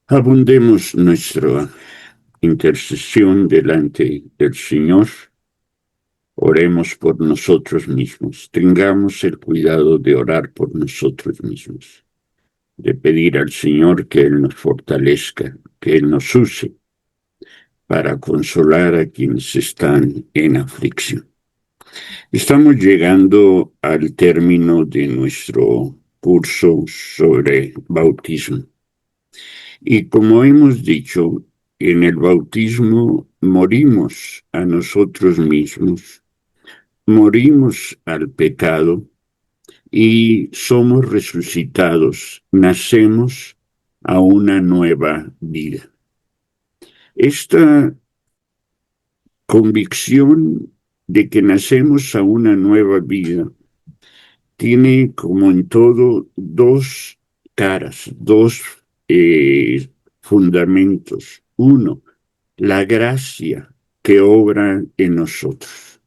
Abundemos nuestra intercesión delante del Señor. Oremos por nosotros mismos. Tengamos el cuidado de orar por nosotros mismos, de pedir al Señor que Él nos fortalezca, que Él nos use para consolar a quienes están en aflicción. Estamos llegando al término de nuestro curso sobre bautismo. Y como hemos dicho, en el bautismo morimos a nosotros mismos, morimos al pecado y somos resucitados, nacemos a una nueva vida. Esta convicción de que nacemos a una nueva vida tiene, como en todo, dos caras, dos fundamentos. Uno, la gracia que obra en nosotros,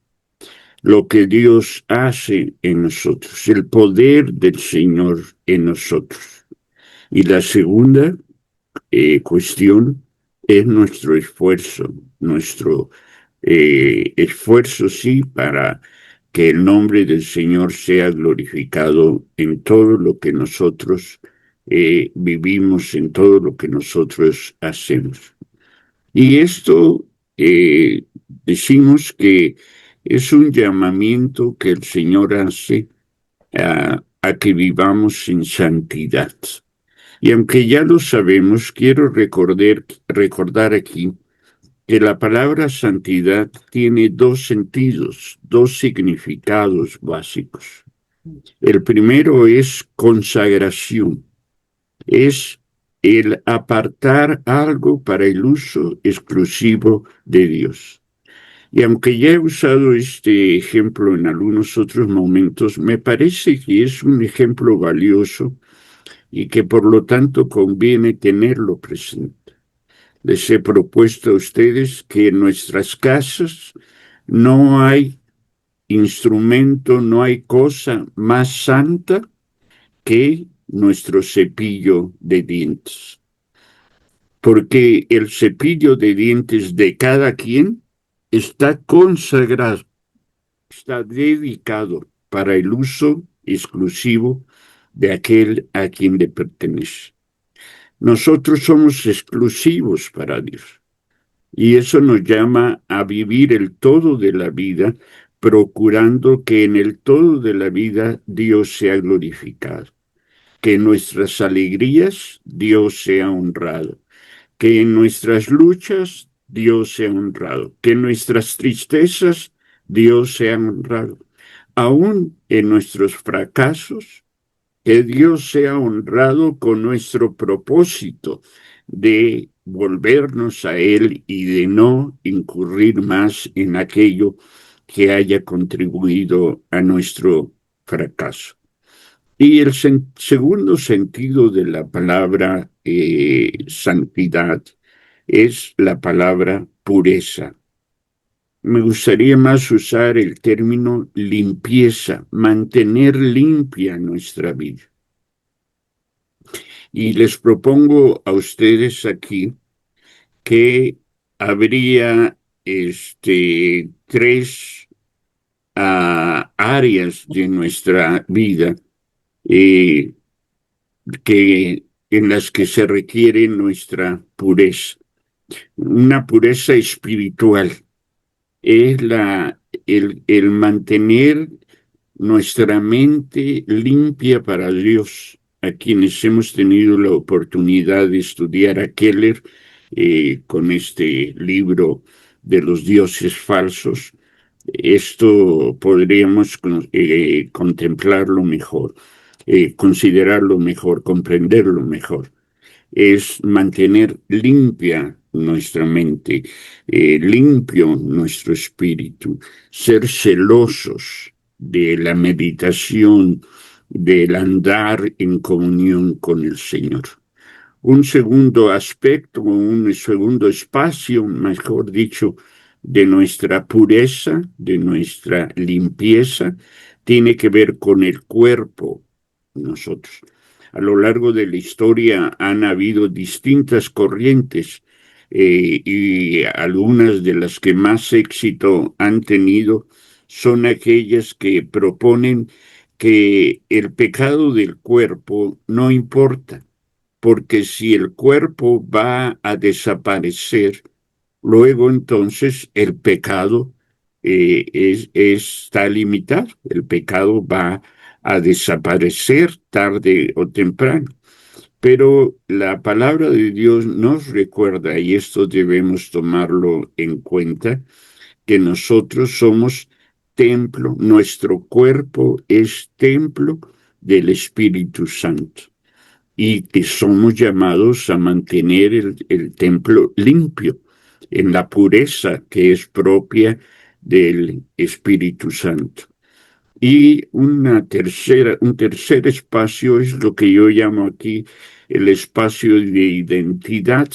lo que Dios hace en nosotros, el poder del Señor en nosotros. Y la segunda cuestión es nuestro esfuerzo, nuestro esfuerzo, sí, para que el nombre del Señor sea glorificado en todo lo que nosotros vivimos, en todo lo que nosotros hacemos. Y esto decimos que es un llamamiento que el Señor hace a que vivamos en santidad. Y aunque ya lo sabemos, quiero recordar aquí que la palabra santidad tiene dos sentidos, dos significados básicos. El primero es consagración, es el apartar algo para el uso exclusivo de Dios. Y aunque ya he usado este ejemplo en algunos otros momentos, me parece que es un ejemplo valioso y que por lo tanto conviene tenerlo presente. Les he propuesto a ustedes que en nuestras casas no hay instrumento, no hay cosa más santa que nuestro cepillo de dientes. Porque el cepillo de dientes de cada quien está consagrado, está dedicado para el uso exclusivo de aquel a quien le pertenece. Nosotros somos exclusivos para Dios. Y eso nos llama a vivir el todo de la vida, procurando que en el todo de la vida Dios sea glorificado, que en nuestras alegrías Dios sea honrado, que en nuestras luchas Dios sea honrado, que en nuestras tristezas Dios sea honrado, aún en nuestros fracasos, que Dios sea honrado con nuestro propósito de volvernos a Él y de no incurrir más en aquello que haya contribuido a nuestro fracaso. Y el segundo sentido de la palabra santidad es la palabra pureza. Me gustaría más usar el término limpieza, mantener limpia nuestra vida. Y les propongo a ustedes aquí que habría tres áreas de nuestra vida eh, en las que se requiere nuestra pureza. Una pureza espiritual es el mantener nuestra mente limpia para Dios. A quienes hemos tenido la oportunidad de estudiar a Keller con este libro de los dioses falsos, esto podríamos contemplarlo mejor, considerarlo mejor, comprenderlo mejor. Es mantener limpia nuestra mente, limpio nuestro espíritu, ser celosos de la meditación, del andar en comunión con el Señor. Un segundo aspecto, un segundo espacio, mejor dicho, de nuestra pureza, de nuestra limpieza, tiene que ver con el cuerpo, nosotros. a lo largo de la historia han habido distintas corrientes y algunas de las que más éxito han tenido son aquellas que proponen que el pecado del cuerpo no importa, porque si el cuerpo va a desaparecer, luego entonces el pecado está limitado, el pecado va a desaparecer tarde o temprano. Pero la palabra de Dios nos recuerda, y esto debemos tomarlo en cuenta, que nosotros somos templo, nuestro cuerpo es templo del Espíritu Santo y que somos llamados a mantener el templo limpio, en la pureza que es propia del Espíritu Santo. Y un tercer espacio es lo que yo llamo aquí el espacio de identidad,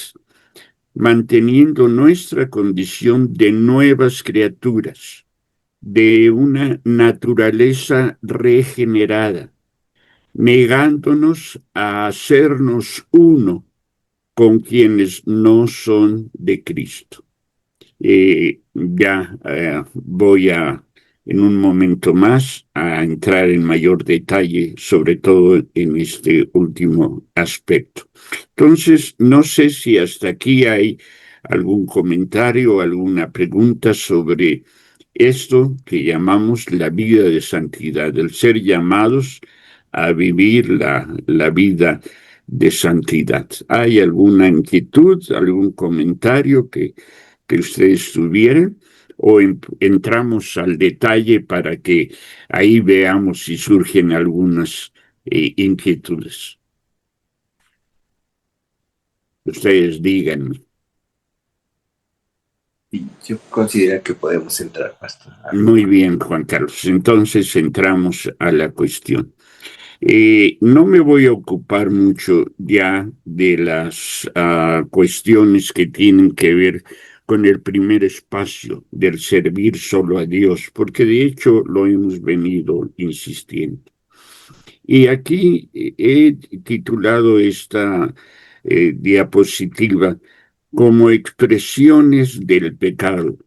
manteniendo nuestra condición de nuevas criaturas, de una naturaleza regenerada, negándonos a hacernos uno con quienes no son de Cristo. Voy en un momento más a entrar en mayor detalle, sobre todo en este último aspecto. Entonces, no sé si hasta aquí hay algún comentario, alguna pregunta sobre esto que llamamos la vida de santidad, el ser llamados a vivir la vida de santidad. ¿Hay alguna inquietud, algún comentario que ustedes tuvieran? ¿O entramos al detalle para que ahí veamos si surgen algunas inquietudes? Ustedes díganme. Y yo considero que podemos entrar, Pastor. Muy bien, Juan Carlos. Entonces entramos a la cuestión. No me voy a ocupar mucho ya de las cuestiones que tienen que ver con el primer espacio del servir solo a Dios, porque de hecho lo hemos venido insistiendo. Y aquí he titulado esta diapositiva como expresiones del pecado,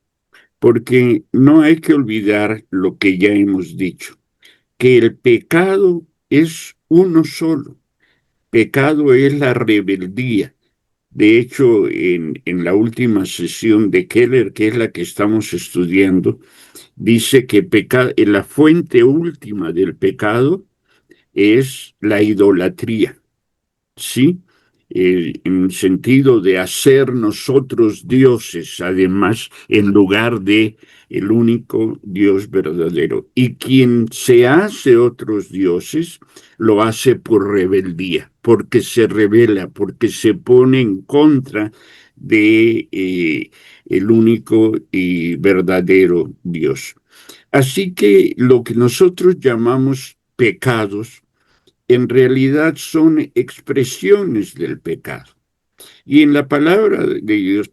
porque no hay que olvidar lo que ya hemos dicho, que el pecado es uno solo. Pecado es la rebeldía. De hecho, en la última sesión de Keller, que es la que estamos estudiando, dice que la fuente última del pecado es la idolatría. ¿Sí? En el sentido de hacer nosotros dioses, además, en lugar de el único Dios verdadero. Y quien se hace otros dioses, lo hace por rebeldía, porque se rebela, porque se pone en contra de el único y verdadero Dios. Así que lo que nosotros llamamos pecados, en realidad son expresiones del pecado. Y en la palabra de Dios,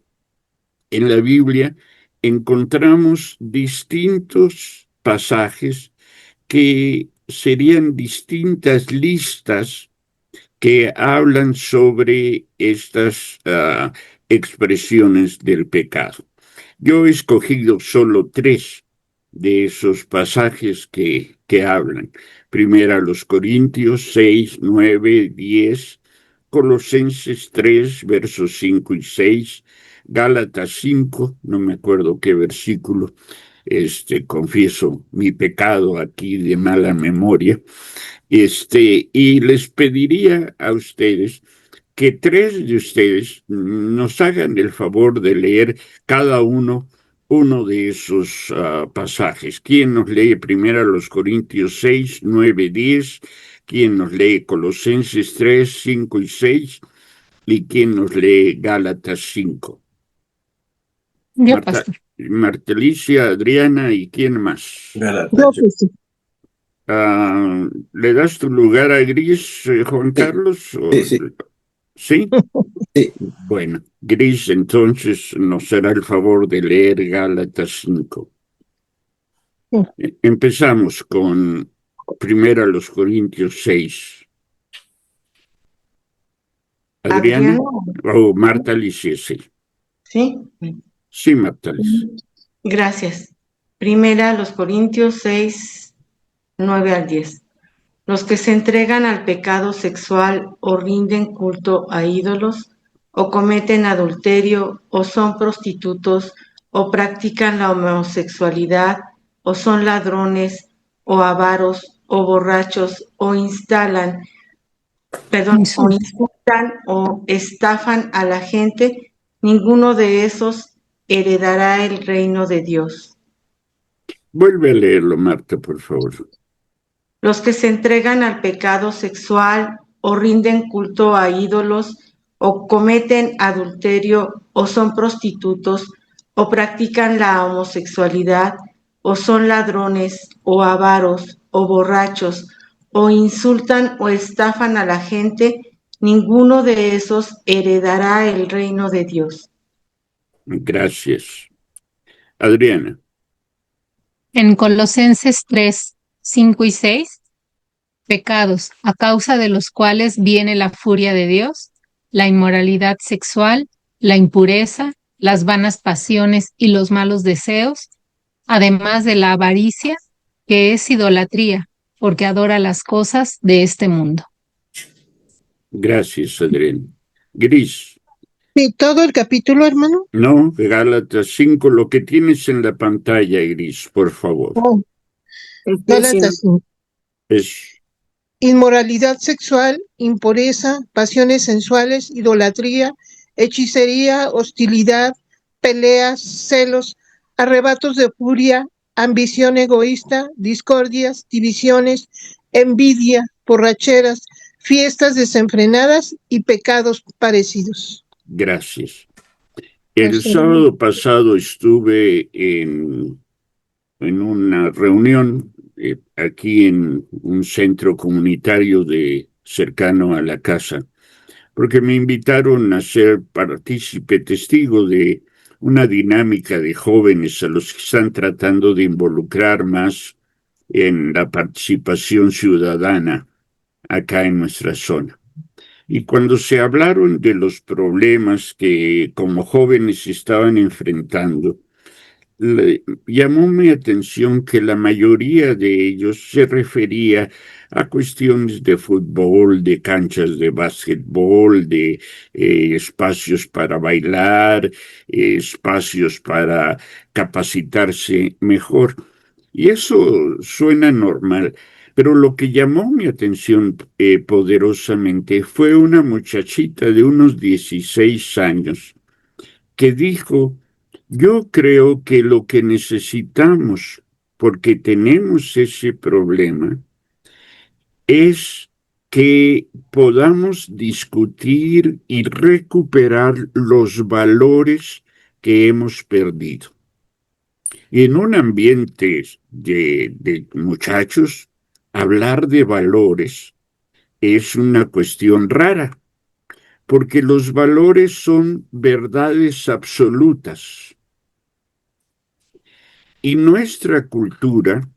en la Biblia, encontramos distintos pasajes que serían distintas listas que hablan sobre estas expresiones del pecado. Yo he escogido solo tres de esos pasajes que hablan. Primera los Corintios 6, 9, 10, Colosenses 3, versos 5 y 6, Gálatas 5, no me acuerdo qué versículo, confieso mi pecado aquí de mala memoria, y les pediría a ustedes que tres de ustedes nos hagan el favor de leer cada uno de esos pasajes. ¿Quién nos lee primero los Corintios 6, 9, 10? ¿Quién nos lee Colosenses 3, 5 y 6? ¿Y quién nos lee Gálatas 5? Yo, Marta, Pastor. Martelicia, Adriana, ¿y quién más? Galata, yo. ¿Le das tu lugar a Gris, Juan Sí, Carlos? sí, sí, ¿Sí? sí. Bueno, Gris entonces nos hará el favor de leer Gálatas 5. Sí. Empezamos con primero los Corintios 6. Adriana. O Marta Alicia, sí. ¿Sí? Sí, Marta Alicia. Gracias. Primera, los Corintios 6, 9 al 10. Los que se entregan al pecado sexual o rinden culto a ídolos, o cometen adulterio, o son prostitutos, o practican la homosexualidad, o son ladrones, o avaros, o borrachos, o insultan o estafan a la gente, ninguno de esos heredará el reino de Dios. Vuelve a leerlo, Marta, por favor. Los que se entregan al pecado sexual o rinden culto a ídolos o cometen adulterio o son prostitutos o practican la homosexualidad o son ladrones o avaros o borrachos o insultan o estafan a la gente, ninguno de esos heredará el reino de Dios. Gracias. Adriana. En Colosenses 3, 5 y 6, pecados a causa de los cuales viene la furia de Dios, la inmoralidad sexual, la impureza, las vanas pasiones y los malos deseos, además de la avaricia, que es idolatría, porque adora las cosas de este mundo. Gracias, Adriana. Gris. Sí, todo el capítulo, hermano. No, Gálatas 5, lo que tienes en la pantalla, Gris, por favor. Oh, Gálatas 5. Es Inmoralidad sexual, impureza, pasiones sensuales, idolatría, hechicería, hostilidad, peleas, celos, arrebatos de furia, ambición egoísta, discordias, divisiones, envidia, borracheras, fiestas desenfrenadas y pecados parecidos. Gracias. El sábado pasado estuve en una reunión aquí en un centro comunitario cercano a la casa, porque me invitaron a ser partícipe, testigo de una dinámica de jóvenes a los que están tratando de involucrar más en la participación ciudadana acá en nuestra zona. Y cuando se hablaron de los problemas que como jóvenes estaban enfrentando, llamó mi atención que la mayoría de ellos se refería a cuestiones de fútbol, de canchas de básquetbol, de espacios para bailar, espacios para capacitarse mejor. Y eso suena normal, pero lo que llamó mi atención poderosamente fue una muchachita de unos 16 años que dijo: yo creo que lo que necesitamos, porque tenemos ese problema, es que podamos discutir y recuperar los valores que hemos perdido. Y en un ambiente de muchachos, hablar de valores es una cuestión rara, porque los valores son verdades absolutas. Y nuestra cultura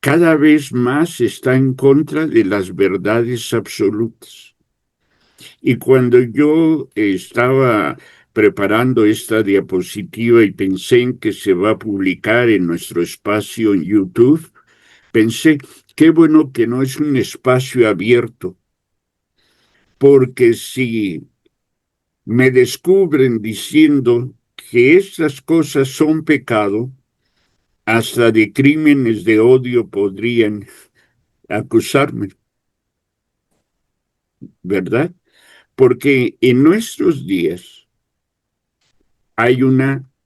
cada vez más está en contra de las verdades absolutas. Y cuando yo estaba preparando esta diapositiva y pensé en que se va a publicar en nuestro espacio en YouTube, pensé, qué bueno que no es un espacio abierto, porque si me descubren diciendo que estas cosas son pecado, hasta de crímenes de odio podrían acusarme, ¿verdad? Porque en nuestros días hay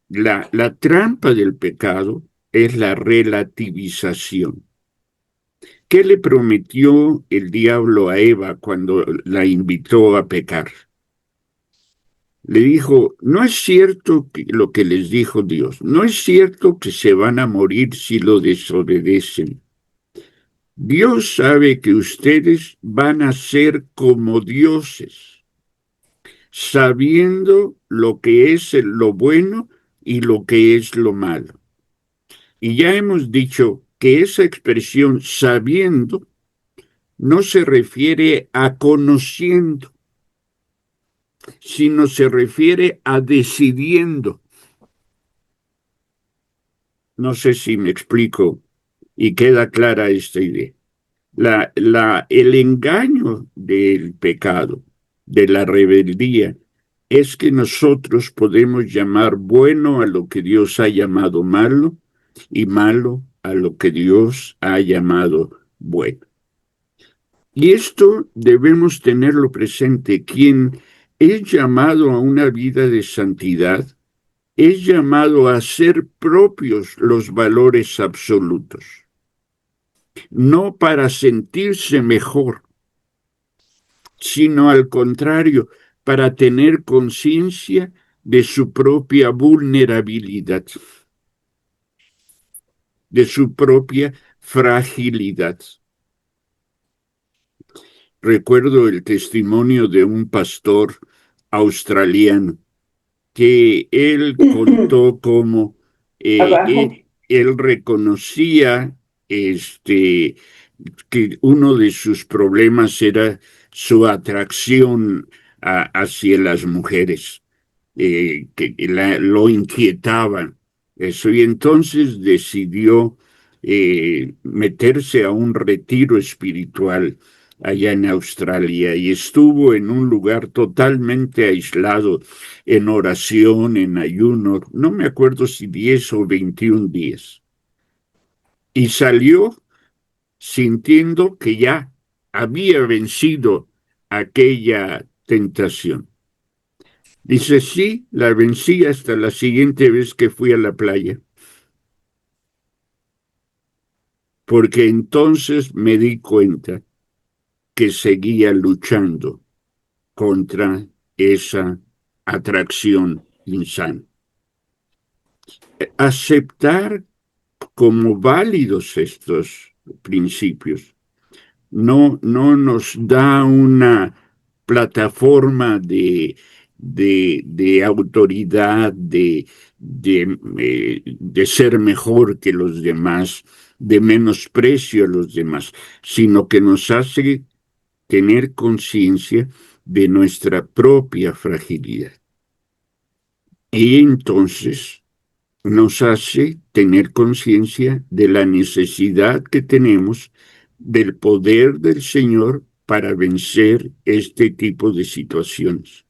la trampa del pecado es la relativización. ¿Qué le prometió el diablo a Eva cuando la invitó a pecar? Le dijo, no es cierto lo que les dijo Dios, no es cierto que se van a morir si lo desobedecen. Dios sabe que ustedes van a ser como dioses, sabiendo lo que es lo bueno y lo que es lo malo. Y ya hemos dicho que esa expresión sabiendo no se refiere a conociendo, sino se refiere a decidiendo. No sé si me explico y queda clara esta idea. El engaño del pecado, de la rebeldía, es que nosotros podemos llamar bueno a lo que Dios ha llamado malo y malo a lo que Dios ha llamado bueno. Y esto debemos tenerlo presente. Quien es llamado a una vida de santidad es llamado a hacer propios los valores absolutos, no para sentirse mejor, sino al contrario, para tener conciencia de su propia vulnerabilidad, de su propia fragilidad. Recuerdo el testimonio de un pastor australiano que él contó cómo él reconocía que uno de sus problemas era su atracción hacia las mujeres, que lo inquietaban eso, y entonces decidió meterse a un retiro espiritual allá en Australia y estuvo en un lugar totalmente aislado, en oración, en ayuno, no me acuerdo si 10 o 21 días. Y salió sintiendo que ya había vencido aquella tentación. Dice, sí, la vencí hasta la siguiente vez que fui a la playa. Porque entonces me di cuenta que seguía luchando contra esa atracción insana. Aceptar como válidos estos principios no nos da una plataforma de autoridad, de ser mejor que los demás, de menosprecio a los demás, sino que nos hace tener conciencia de nuestra propia fragilidad. Y entonces nos hace tener conciencia de la necesidad que tenemos del poder del Señor para vencer este tipo de situaciones.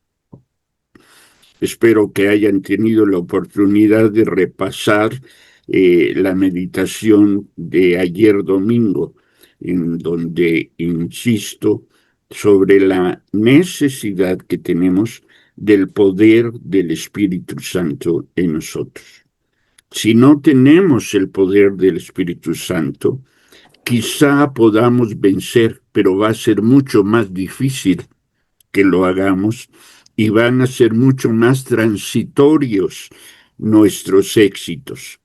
Espero que hayan tenido la oportunidad de repasar la meditación de ayer domingo, en donde insisto sobre la necesidad que tenemos del poder del Espíritu Santo en nosotros. Si no tenemos el poder del Espíritu Santo, quizá podamos vencer, pero va a ser mucho más difícil que lo hagamos y van a ser mucho más transitorios nuestros éxitos.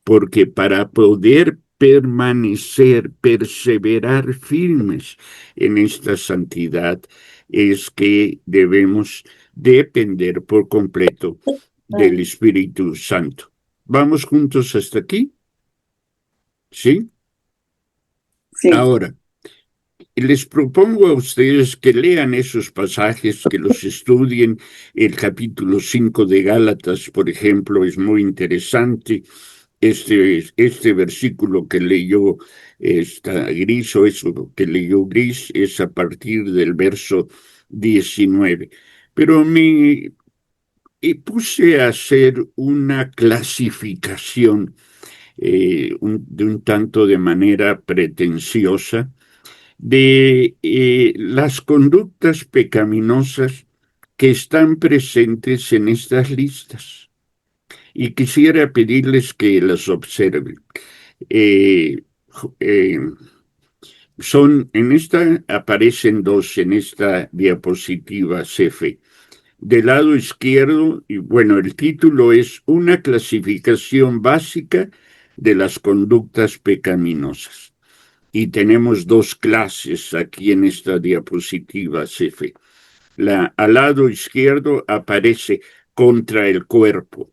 Porque para poder permanecer, perseverar firmes en esta santidad, es que debemos depender por completo del Espíritu Santo. ¿Vamos juntos hasta aquí? ¿Sí? Sí. Ahora, les propongo a ustedes que lean esos pasajes, que los estudien. El capítulo 5 de Gálatas, por ejemplo, es muy interesante. Este versículo que leyó Gris, o eso que leyó Gris, es a partir del verso 19. Pero puse a hacer una clasificación de un tanto de manera pretenciosa de las conductas pecaminosas que están presentes en estas listas. Y quisiera pedirles que las observen. Aparecen dos en esta diapositiva CF. Del lado izquierdo, y bueno, el título es Una clasificación básica de las conductas pecaminosas. Y tenemos dos clases aquí en esta diapositiva CF. Al lado izquierdo aparece contra el cuerpo.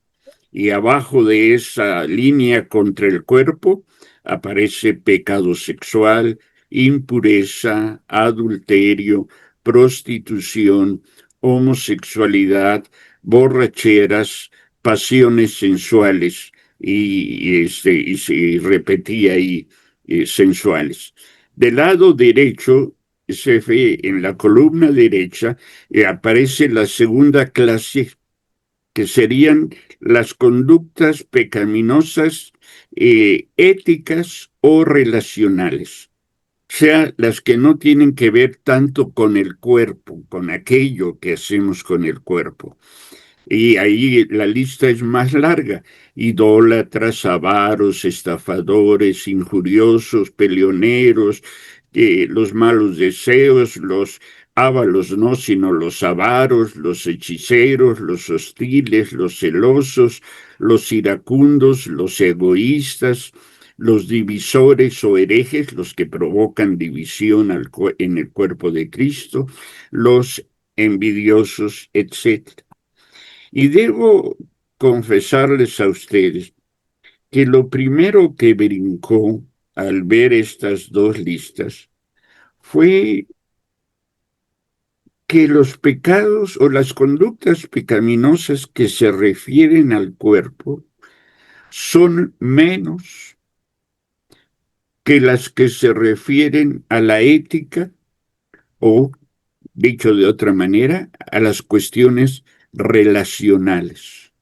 Y abajo de esa línea contra el cuerpo aparece pecado sexual, impureza, adulterio, prostitución, homosexualidad, borracheras, pasiones sensuales, y se repetía ahí, sensuales. Del lado derecho se ve en la columna derecha, aparece la segunda clase, que serían las conductas pecaminosas, éticas o relacionales. O sea, las que no tienen que ver tanto con el cuerpo, con aquello que hacemos con el cuerpo. Y ahí la lista es más larga: idólatras, avaros, estafadores, injuriosos, peleoneros, los malos deseos, los ávalos no, sino los avaros, los hechiceros, los hostiles, los celosos, los iracundos, los egoístas, los divisores o herejes, los que provocan división en el cuerpo de Cristo, los envidiosos, etc. Y debo confesarles a ustedes que lo primero que brincó al ver estas dos listas fue que los pecados o las conductas pecaminosas que se refieren al cuerpo son menos que las que se refieren a la ética o, dicho de otra manera, a las cuestiones relacionales.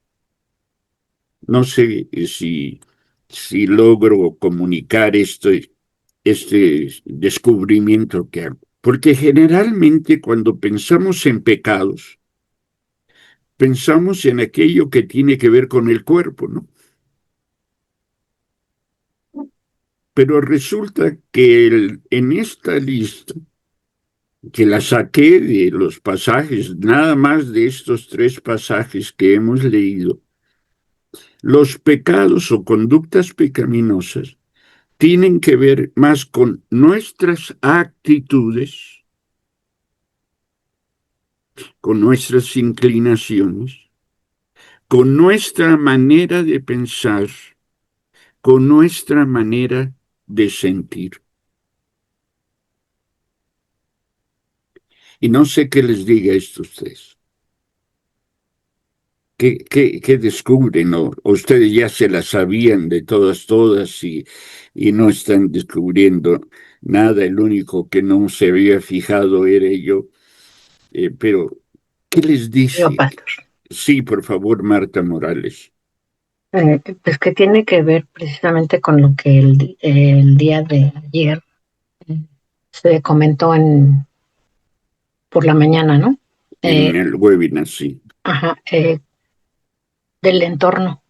No sé si logro comunicar este descubrimiento que hago. Porque generalmente cuando pensamos en pecados, pensamos en aquello que tiene que ver con el cuerpo, ¿no? Pero resulta que en esta lista, que la saqué de los pasajes, nada más de estos 3 pasajes que hemos leído, los pecados o conductas pecaminosas tienen que ver más con nuestras actitudes, con nuestras inclinaciones, con nuestra manera de pensar, con nuestra manera de sentir. Y no sé qué les diga esto a ustedes. ¿Qué descubren? ¿O ustedes ya se la sabían de todas y no están descubriendo nada? El único que no se había fijado era yo. Pero, ¿qué les dice? Yo, pastor. Sí, por favor, Marta Morales. Pues que tiene que ver precisamente con lo que el día de ayer se comentó por la mañana, ¿no? En el webinar, sí. Ajá, del entorno.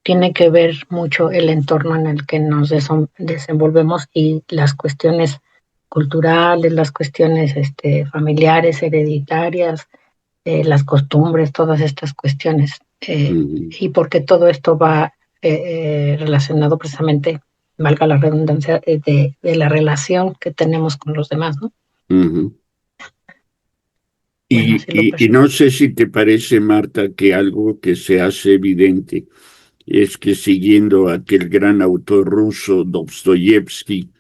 Tiene que ver mucho el entorno en el que nos desenvolvemos y las cuestiones culturales, las cuestiones familiares, hereditarias, las costumbres, todas estas cuestiones. Y porque todo esto va relacionado precisamente, valga la redundancia, de la relación que tenemos con los demás, ¿no? Y no sé si te parece, Marta, que algo que se hace evidente es que, siguiendo a aquel gran autor ruso Dostoyevsky,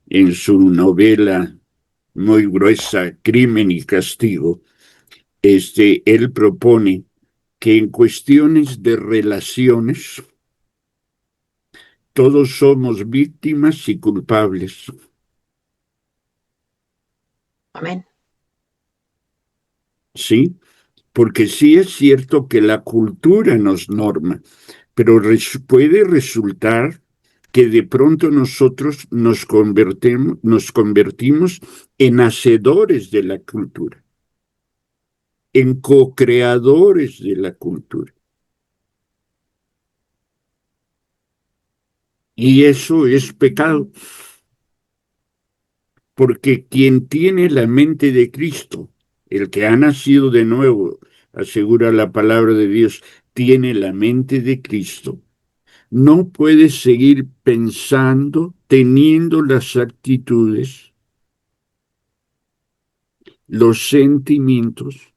en su novela muy gruesa, Crimen y Castigo, él propone que en cuestiones de relaciones todos somos víctimas y culpables. Amén. Sí, porque sí es cierto que la cultura nos norma, pero puede resultar que de pronto nosotros nos convertimos en hacedores de la cultura, en co-creadores de la cultura. Y eso es pecado, porque quien tiene la mente de Cristo, el que ha nacido de nuevo, asegura la palabra de Dios, tiene la mente de Cristo, no puede seguir pensando, teniendo las actitudes, los sentimientos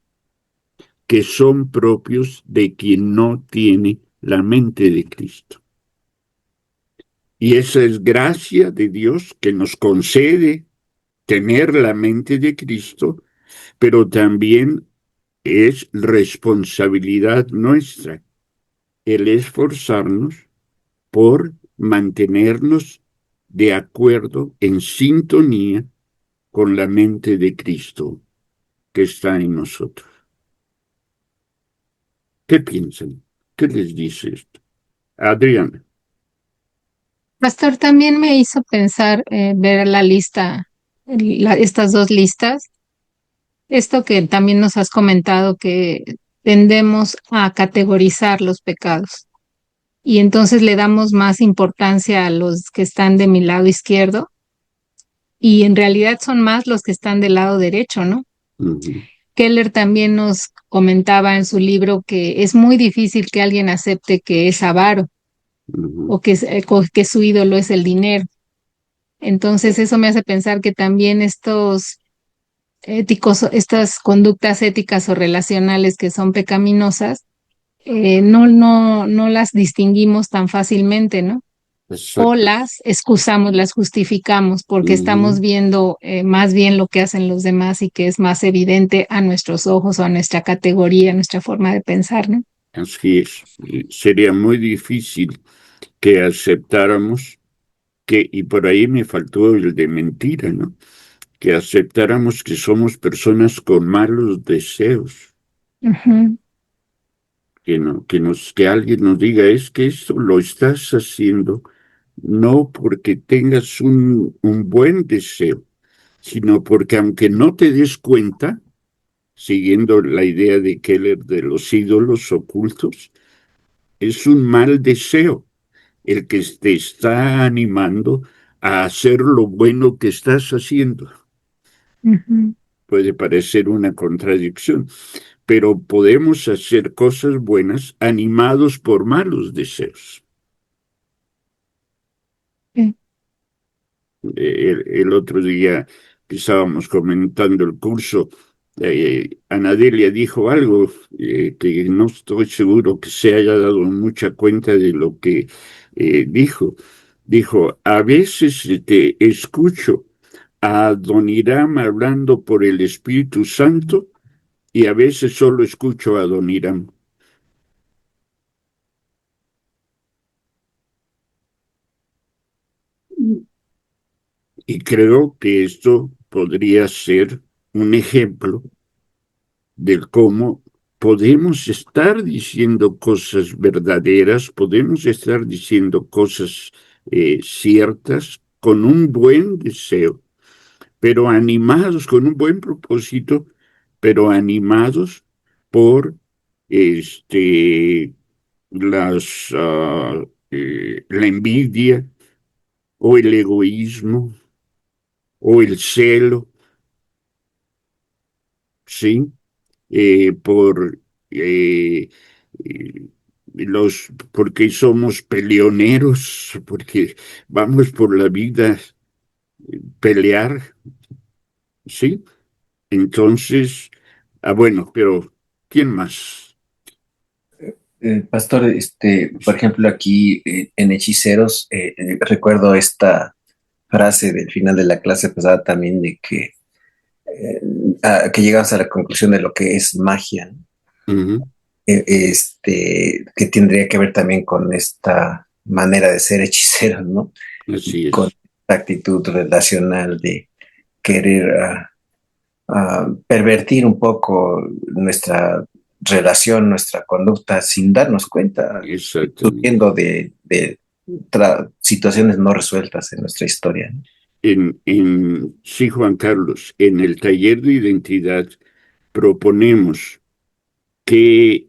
que son propios de quien no tiene la mente de Cristo. Y esa es gracia de Dios, que nos concede tener la mente de Cristo, pero también es responsabilidad nuestra el esforzarnos por mantenernos de acuerdo, en sintonía con la mente de Cristo que está en nosotros. ¿Qué piensan? ¿Qué les dice esto? Adriana. Pastor, también me hizo pensar ver la lista, estas dos listas, esto que también nos has comentado, que tendemos a categorizar los pecados y entonces le damos más importancia a los que están de mi lado izquierdo y en realidad son más los que están del lado derecho, ¿no? Uh-huh. Keller también nos comentaba en su libro que es muy difícil que alguien acepte que es avaro Uh-huh. o que su ídolo es el dinero. Entonces eso me hace pensar que también estos estas conductas éticas o relacionales que son pecaminosas, no las distinguimos tan fácilmente, ¿no? O Exacto. las excusamos, las justificamos porque estamos viendo más bien lo que hacen los demás y que es más evidente a nuestros ojos o a nuestra categoría, a nuestra forma de pensar, ¿no? Así es. Sería muy difícil que aceptáramos que, y por ahí me faltó el de mentira, ¿no? Que aceptáramos que somos personas con malos deseos. Uh-huh. Que alguien nos diga, es que esto lo estás haciendo no porque tengas un buen deseo, sino porque aunque no te des cuenta, siguiendo la idea de Keller de los ídolos ocultos, es un mal deseo el que te está animando a hacer lo bueno que estás haciendo. Uh-huh. Puede parecer una contradicción, pero podemos hacer cosas buenas animados por malos deseos. Sí. El otro día que estábamos comentando el curso, Anadelia dijo algo que no estoy seguro que se haya dado mucha cuenta de lo que dijo. Dijo, a veces te escucho a don Irán hablando por el Espíritu Santo y a veces solo escucho a don Irán. Y creo que esto podría ser un ejemplo de cómo podemos estar diciendo cosas verdaderas, podemos estar diciendo cosas ciertas con un buen deseo, pero animados con un buen propósito, pero animados por este, la envidia o el egoísmo o el celo, ¿sí? Por porque somos peleoneros, porque vamos por la vida pelear, ¿sí? Entonces, bueno, pero ¿quién más? Pastor, por ejemplo, aquí en Hechiceros, recuerdo esta frase del final de la clase pasada también de que llegamos a la conclusión de lo que es magia, ¿no? Uh-huh. Que tendría que ver también con esta manera de ser hechiceros, ¿no? Así Con es. esta actitud relacional de querer pervertir un poco nuestra relación, nuestra conducta sin darnos cuenta, Exactamente. surgiendo de situaciones no resueltas en nuestra historia, ¿no? Sí, Juan Carlos, en el taller de identidad proponemos que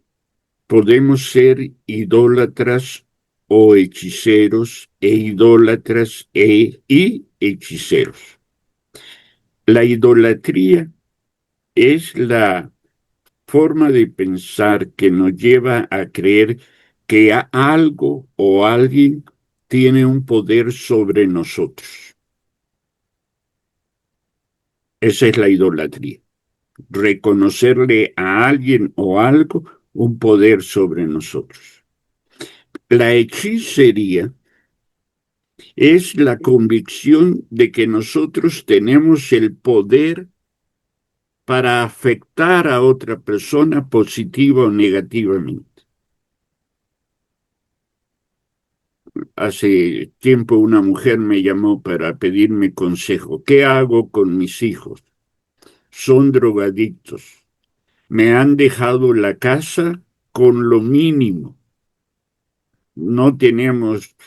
podemos ser idólatras o hechiceros e idólatras y hechiceros. La idolatría es la forma de pensar que nos lleva a creer que algo o alguien tiene un poder sobre nosotros. Esa es la idolatría. Reconocerle a alguien o algo un poder sobre nosotros. La hechicería es la convicción de que nosotros tenemos el poder para afectar a otra persona positiva o negativamente. Hace tiempo una mujer me llamó para pedirme consejo. ¿Qué hago con mis hijos? Son drogadictos. Me han dejado la casa con lo mínimo. No tenemos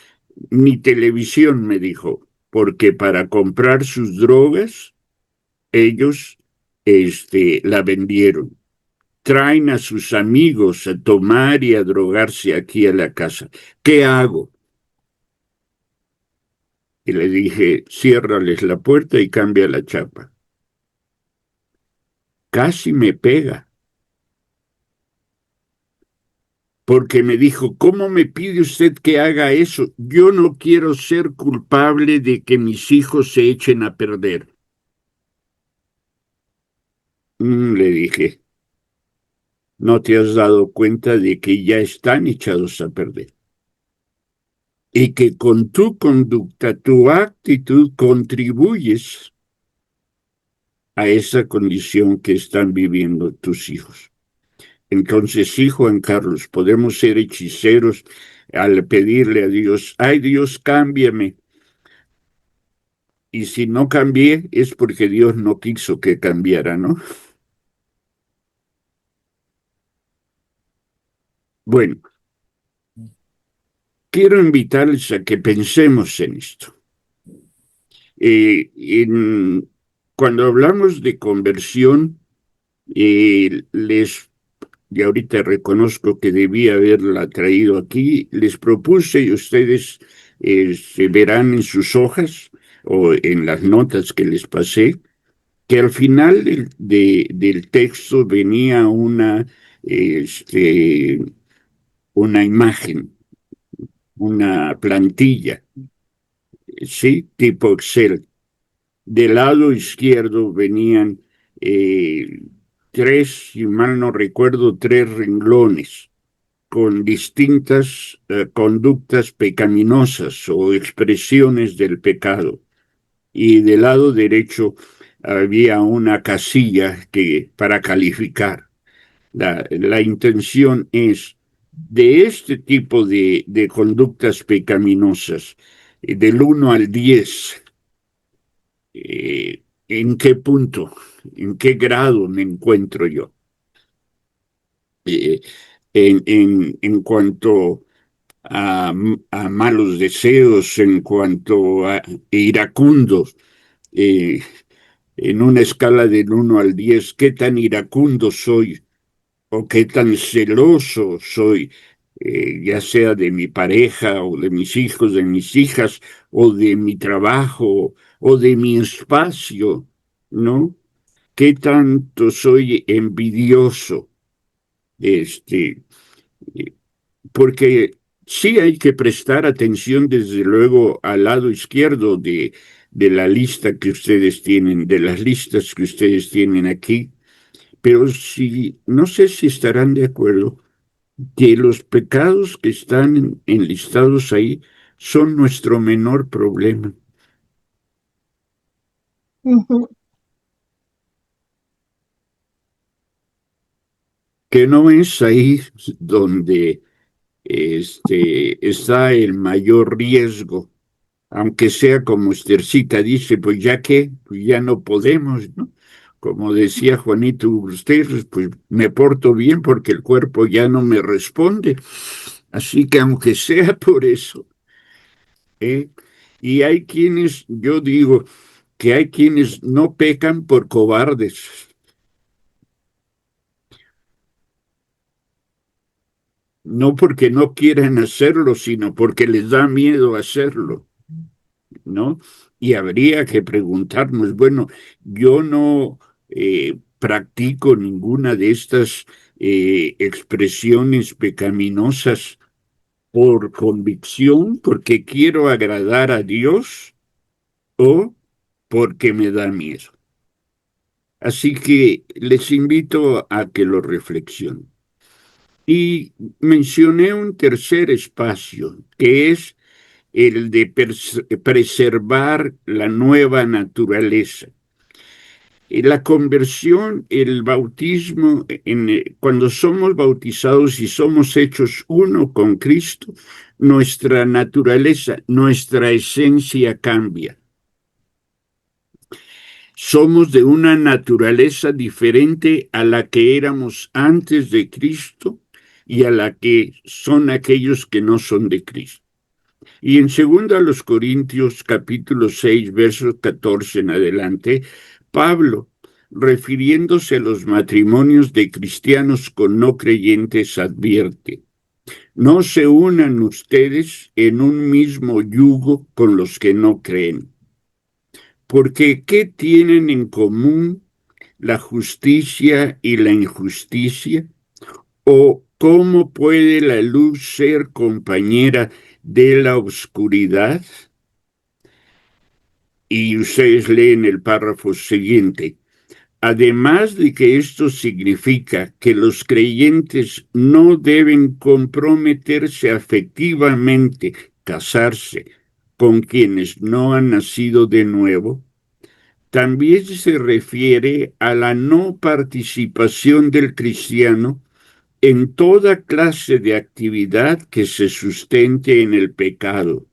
ni televisión, me dijo, porque para comprar sus drogas, ellos la vendieron. Traen a sus amigos a tomar y a drogarse aquí a la casa. ¿Qué hago? Y le dije, ciérrales la puerta y cambia la chapa. Casi me pega. Porque me dijo, ¿cómo me pide usted que haga eso? Yo no quiero ser culpable de que mis hijos se echen a perder. Le dije, ¿no te has dado cuenta de que ya están echados a perder? Y que con tu conducta, tu actitud, contribuyes a esa condición que están viviendo tus hijos. Entonces, sí, Juan Carlos, podemos ser hechiceros al pedirle a Dios, ay Dios, cámbiame. Y si no cambié, es porque Dios no quiso que cambiara, ¿no? Bueno, quiero invitarles a que pensemos en esto. Cuando hablamos de conversión, y ahorita reconozco que debía haberla traído aquí, les propuse y ustedes se verán en sus hojas o en las notas que les pasé, que al final del texto venía una imagen, una plantilla, ¿sí? Tipo Excel. Del lado izquierdo venían tres, si mal no recuerdo, tres renglones con distintas conductas pecaminosas o expresiones del pecado. Y del lado derecho había una casilla para calificar. La intención es de este tipo de conductas pecaminosas, del 1 al 10, ¿en qué punto, en qué grado me encuentro yo? En cuanto a malos deseos, en cuanto a iracundos, en una escala del 1 al 10, ¿qué tan iracundo soy o qué tan celoso soy, ya sea de mi pareja o de mis hijos, de mis hijas, o de mi trabajo o de mi espacio, ¿no? ¿Qué tanto soy envidioso? Este, Porque sí hay que prestar atención, desde luego, al lado izquierdo de la lista que ustedes tienen, de las listas que ustedes tienen aquí, pero no sé si estarán de acuerdo que los pecados que están enlistados ahí son nuestro menor problema. Ujú. Que no es ahí donde está el mayor riesgo, aunque sea como Estercita dice, pues ya que, pues ya no podemos, ¿no? Como decía Juanito Ustedes, pues me porto bien porque el cuerpo ya no me responde. Así que aunque sea por eso, ¿eh? Y hay quienes, yo digo que hay quienes no pecan por cobardes, no porque no quieran hacerlo, sino porque les da miedo hacerlo, ¿no? Y habría que preguntarnos, bueno, yo no practico ninguna de estas expresiones pecaminosas por convicción, porque quiero agradar a Dios o porque me da miedo. Así que les invito a que lo reflexionen. Y mencioné un tercer espacio, que es el de preservar la nueva naturaleza. La conversión, el bautismo, cuando somos bautizados y somos hechos uno con Cristo, nuestra naturaleza, nuestra esencia cambia. Somos de una naturaleza diferente a la que éramos antes de Cristo y a la que son aquellos que no son de Cristo. Y en 2 Corintios capítulo 6, versos 14 en adelante, Pablo, refiriéndose a los matrimonios de cristianos con no creyentes, advierte: no se unan ustedes en un mismo yugo con los que no creen. Porque ¿qué tienen en común la justicia y la injusticia? ¿O cómo puede la luz ser compañera de la oscuridad? Y ustedes leen el párrafo siguiente. Además de que esto significa que los creyentes no deben comprometerse afectivamente, casarse con quienes no han nacido de nuevo, también se refiere a la no participación del cristiano en toda clase de actividad que se sustente en el pecado,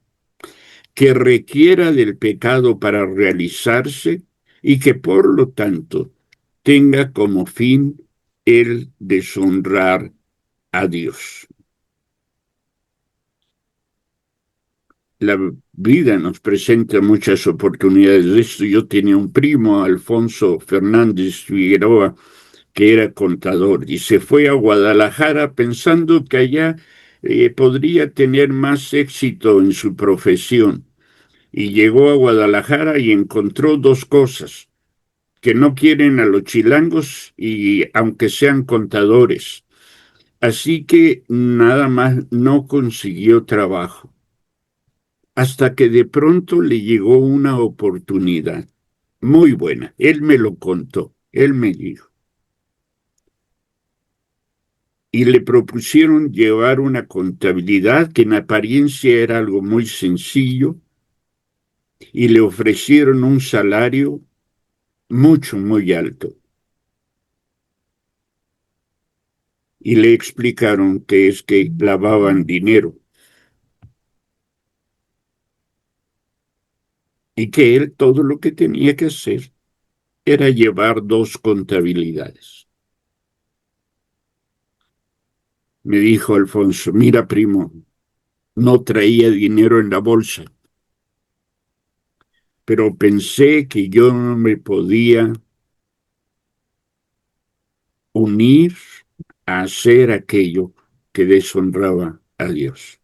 que requiera del pecado para realizarse y que por lo tanto tenga como fin el deshonrar a Dios. La vida nos presenta muchas oportunidades de esto. Yo tenía un primo, Alfonso Fernández Figueroa, que era contador y se fue a Guadalajara pensando que allá podría tener más éxito en su profesión. Y llegó a Guadalajara y encontró dos cosas: que no quieren a los chilangos y aunque sean contadores. Así que nada más no consiguió trabajo. Hasta que de pronto le llegó una oportunidad muy buena. Él me lo contó, él me dijo. Y le propusieron llevar una contabilidad que en apariencia era algo muy sencillo, y le ofrecieron un salario muy alto. Y le explicaron que es que lavaban dinero. Y que él todo lo que tenía que hacer era llevar dos contabilidades. Me dijo Alfonso: mira, primo, no traía dinero en la bolsa, pero pensé que yo no me podía unir a hacer aquello que deshonraba a Dios.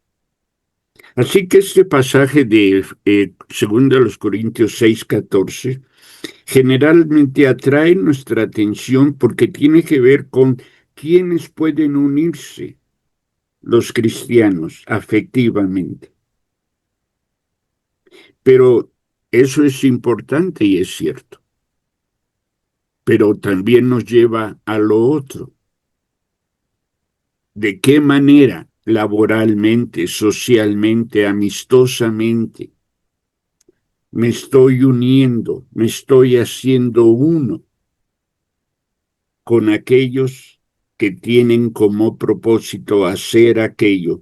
Así que este pasaje de 2 Corintios 6:14 generalmente atrae nuestra atención porque tiene que ver con quiénes pueden unirse los cristianos afectivamente. Pero eso es importante y es cierto. Pero también nos lleva a lo otro. ¿De qué manera laboralmente, socialmente, amistosamente me estoy uniendo, me estoy haciendo uno con aquellos que tienen como propósito hacer aquello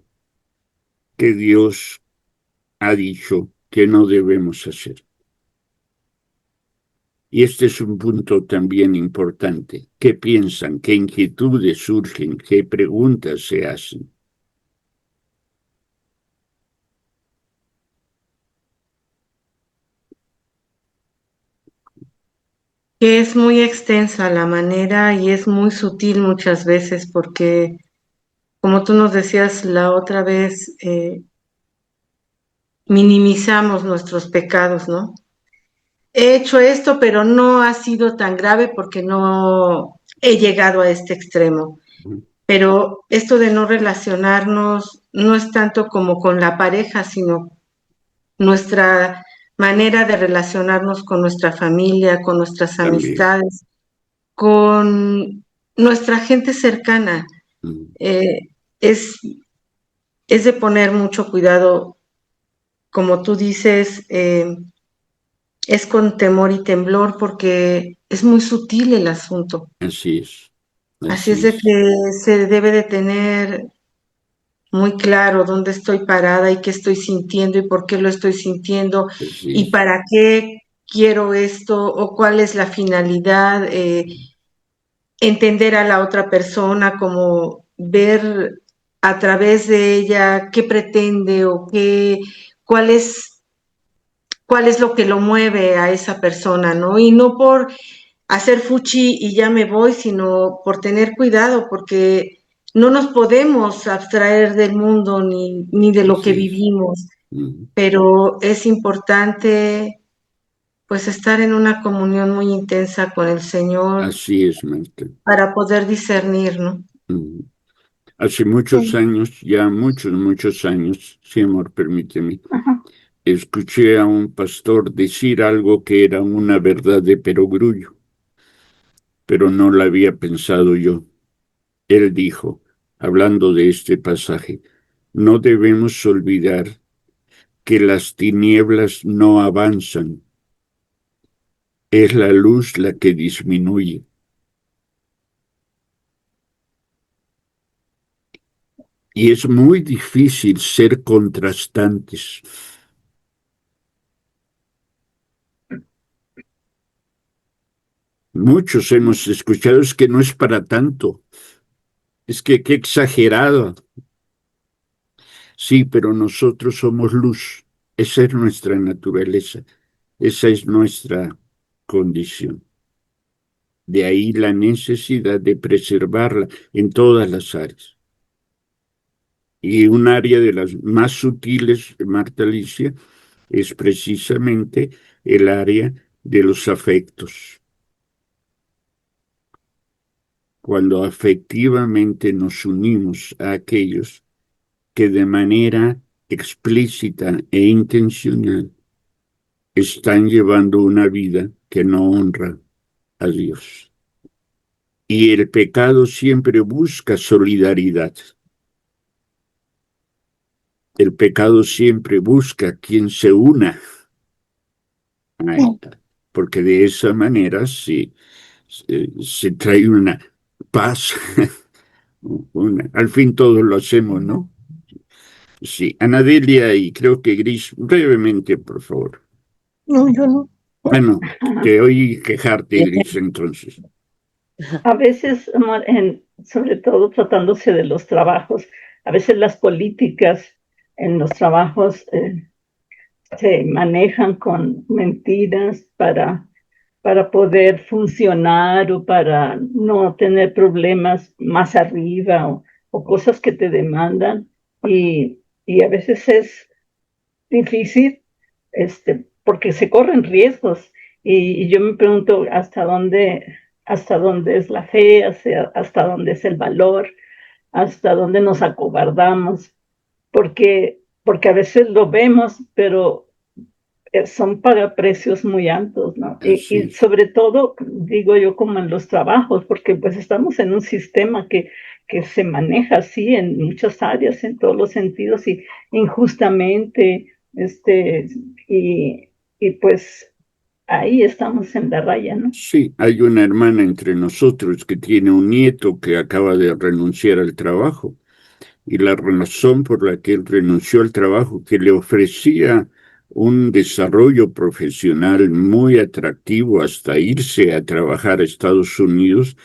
que Dios ha dicho que no debemos hacer? Y este es un punto también importante. ¿Qué piensan? ¿Qué inquietudes surgen? ¿Qué preguntas se hacen? Que es muy extensa la manera y es muy sutil muchas veces porque, como tú nos decías la otra vez, minimizamos nuestros pecados, ¿no? He hecho esto, pero no ha sido tan grave porque no he llegado a este extremo. Pero esto de no relacionarnos no es tanto como con la pareja, sino nuestra manera de relacionarnos con nuestra familia, con nuestras También. amistades, con nuestra gente cercana. Es de poner mucho cuidado, como tú dices, es con temor y temblor porque es muy sutil el asunto. Así es. Así es de que se debe de tener muy claro dónde estoy parada y qué estoy sintiendo y por qué lo estoy sintiendo Así y es. para qué quiero esto o cuál es la finalidad, entender a la otra persona, como ver a través de ella qué pretende o cuál cuál es lo que lo mueve a esa persona, ¿no? Y no por hacer fuchi y ya me voy, sino por tener cuidado, porque no nos podemos abstraer del mundo ni de lo que Así es. vivimos, Ujú. pero es importante pues estar en una comunión muy intensa con el Señor Así es, Marta. para poder discernir, ¿no? Ujú. Hace muchos años, ya muchos años, sí, amor, permíteme, Ajá. escuché a un pastor decir algo que era una verdad de perogrullo, pero no la había pensado yo. Él dijo, hablando de este pasaje, no debemos olvidar que las tinieblas no avanzan, es la luz la que disminuye. Y es muy difícil ser contrastantes. Muchos hemos escuchado es que no es para tanto, es que qué exagerado. Sí, pero nosotros somos luz, esa es nuestra naturaleza, esa es nuestra condición. De ahí la necesidad de preservarla en todas las áreas. Y un área de las más sutiles, Marta Alicia, es precisamente el área de los afectos. Cuando afectivamente nos unimos a aquellos que de manera explícita e intencional están llevando una vida que no honra a Dios. Y el pecado siempre busca solidaridad. El pecado siempre busca quien se una a él, porque de esa manera se trae una paz. Al fin todos lo hacemos, ¿no? Sí, Anadelia y creo que Gris, brevemente, por favor. No, yo no. Bueno, Ajá. te oí quejarte, Gris, entonces. A veces, amor, sobre todo tratándose de los trabajos, a veces las políticas en los trabajos se manejan con mentiras para poder funcionar o para no tener problemas más arriba o cosas que te demandan y a veces es difícil porque se corren riesgos y yo me pregunto hasta dónde es la fe, hasta dónde es el valor, hasta dónde nos acobardamos, porque a veces lo vemos, pero son para precios muy altos, ¿no? Así Y es. sobre todo, digo yo, como en los trabajos, porque pues estamos en un sistema que se maneja así en muchas áreas, en todos los sentidos, y injustamente, y, y pues ahí estamos en la raya, ¿no? Sí, hay una hermana entre nosotros que tiene un nieto que acaba de renunciar al trabajo y la razón por la que él renunció al trabajo, que le ofrecía un desarrollo profesional muy atractivo hasta irse a trabajar a Estados Unidos,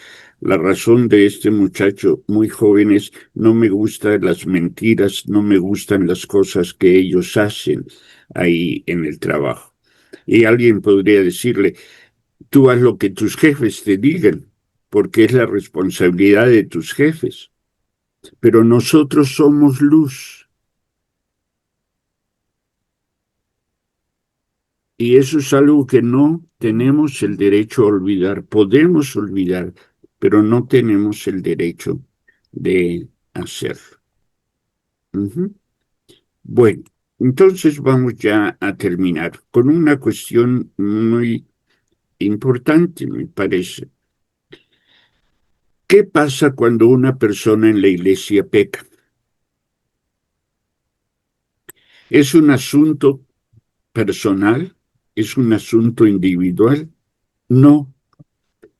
la razón de este muchacho muy joven es: no me gustan las mentiras, no me gustan las cosas que ellos hacen ahí en el trabajo. Y alguien podría decirle: tú haz lo que tus jefes te digan, porque es la responsabilidad de tus jefes. Pero nosotros somos luz. Y eso es algo que no tenemos el derecho a olvidar. Podemos olvidar, pero no tenemos el derecho de hacerlo. Uh-huh. Bueno, entonces vamos ya a terminar con una cuestión muy importante, me parece. ¿Qué pasa cuando una persona en la iglesia peca? ¿Es un asunto personal es un asunto individual? No,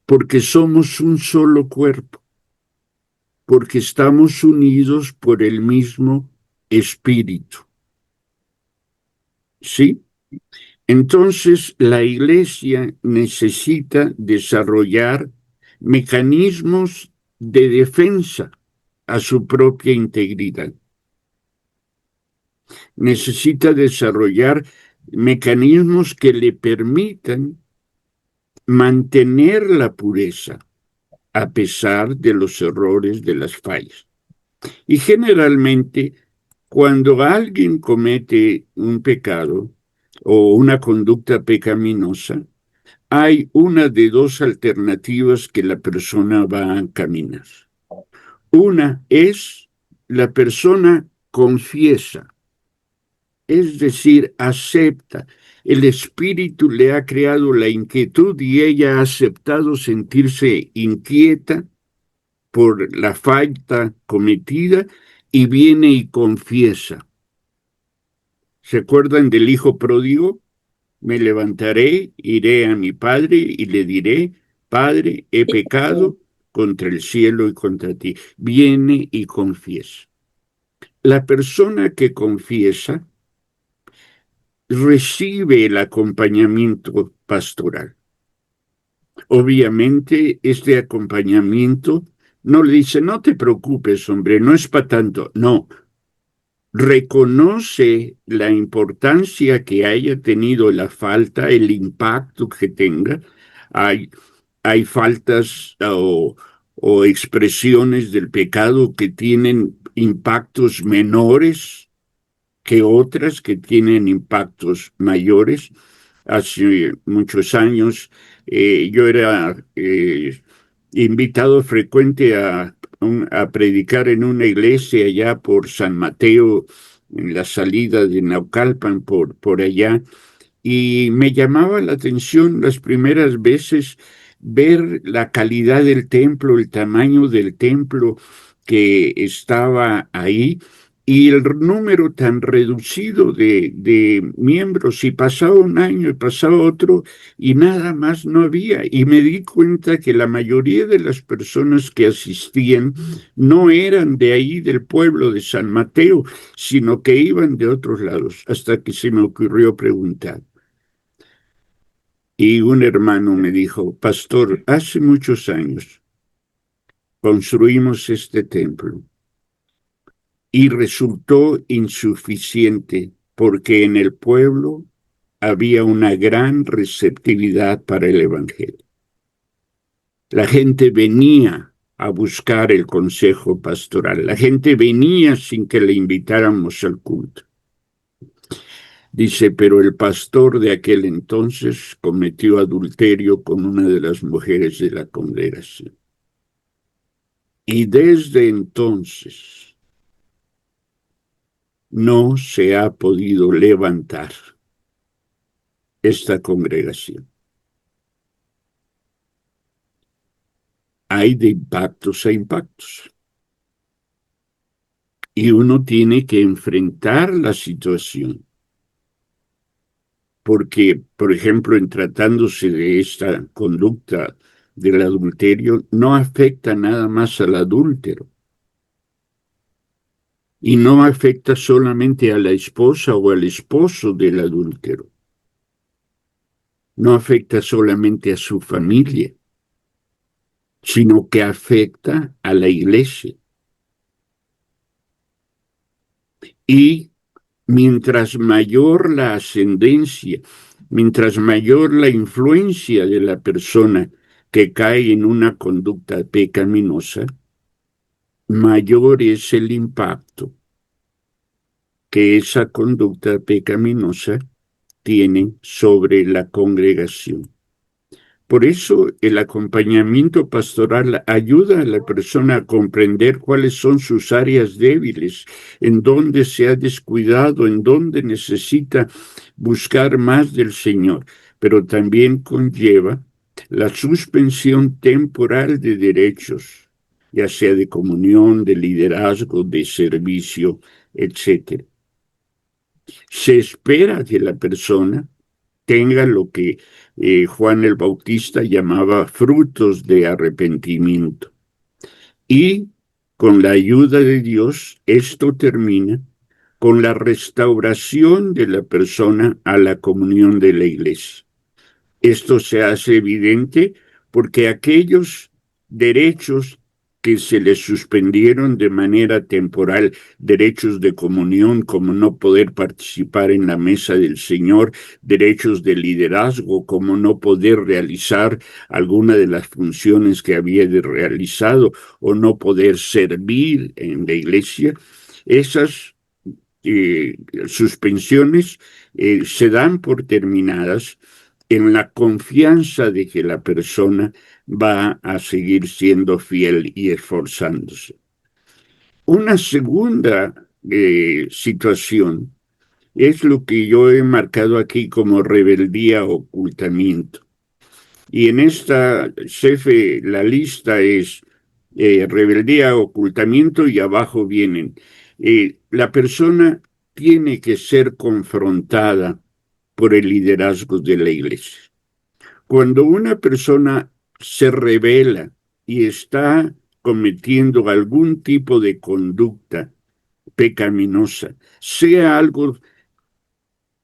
porque somos un solo cuerpo, porque estamos unidos por el mismo espíritu. ¿Sí? Entonces, la Iglesia necesita desarrollar mecanismos de defensa a su propia integridad. Necesita desarrollar mecanismos que le permitan mantener la pureza a pesar de los errores, de las fallas. Y generalmente, cuando alguien comete un pecado o una conducta pecaminosa, hay una de dos alternativas que la persona va a caminar. Una es la persona confiesa, es decir, acepta. El espíritu le ha creado la inquietud y ella ha aceptado sentirse inquieta por la falta cometida y viene y confiesa. ¿Se acuerdan del hijo pródigo? Me levantaré, iré a mi padre y le diré, Padre, he pecado contra el cielo y contra ti. Viene y confiesa. La persona que confiesa recibe el acompañamiento pastoral. Obviamente, este acompañamiento no le dice, no te preocupes, hombre, no es para tanto. No, reconoce la importancia que haya tenido la falta, el impacto que tenga. Hay faltas o expresiones del pecado que tienen impactos menores que otras que tienen impactos mayores. Hace muchos años yo era invitado frecuente a predicar en una iglesia allá por San Mateo, en la salida de Naucalpan, por allá, y me llamaba la atención las primeras veces ver la calidad del templo, el tamaño del templo que estaba ahí y el número tan reducido de miembros, y pasaba un año y pasaba otro y nada más no había. Y me di cuenta que la mayoría de las personas que asistían no eran de ahí del pueblo de San Mateo, sino que iban de otros lados, hasta que se me ocurrió preguntar. Y un hermano me dijo, pastor, hace muchos años construimos este templo y resultó insuficiente porque en el pueblo había una gran receptividad para el evangelio. La gente venía a buscar el consejo pastoral. La gente venía sin que le invitáramos al culto. Dice, pero el pastor de aquel entonces cometió adulterio con una de las mujeres de la congregación. Y desde entonces no se ha podido levantar esta congregación. Hay de impactos a impactos. Y uno tiene que enfrentar la situación. Porque, por ejemplo, en tratándose de esta conducta del adulterio, no afecta nada más al adúltero. Y no afecta solamente a la esposa o al esposo del adúltero. No afecta solamente a su familia, sino que afecta a la iglesia. Y mientras mayor la ascendencia, mientras mayor la influencia de la persona que cae en una conducta pecaminosa, mayor es el impacto que esa conducta pecaminosa tiene sobre la congregación. Por eso el acompañamiento pastoral ayuda a la persona a comprender cuáles son sus áreas débiles, en dónde se ha descuidado, en dónde necesita buscar más del Señor, pero también conlleva la suspensión temporal de derechos, ya sea de comunión, de liderazgo, de servicio, etc. Se espera de la persona tenga lo que Juan el Bautista llamaba frutos de arrepentimiento. Y con la ayuda de Dios, esto termina con la restauración de la persona a la comunión de la iglesia. Esto se hace evidente porque aquellos derechos que se les suspendieron de manera temporal, derechos de comunión como no poder participar en la mesa del Señor, derechos de liderazgo como no poder realizar alguna de las funciones que había realizado o no poder servir en la iglesia, esas suspensiones se dan por terminadas en la confianza de que la persona va a seguir siendo fiel y esforzándose. Una segunda situación es lo que yo he marcado aquí como rebeldía o ocultamiento. Y en esta CEFE la lista es rebeldía, ocultamiento y abajo vienen. La persona tiene que ser confrontada por el liderazgo de la iglesia. Cuando una persona se revela y está cometiendo algún tipo de conducta pecaminosa, sea algo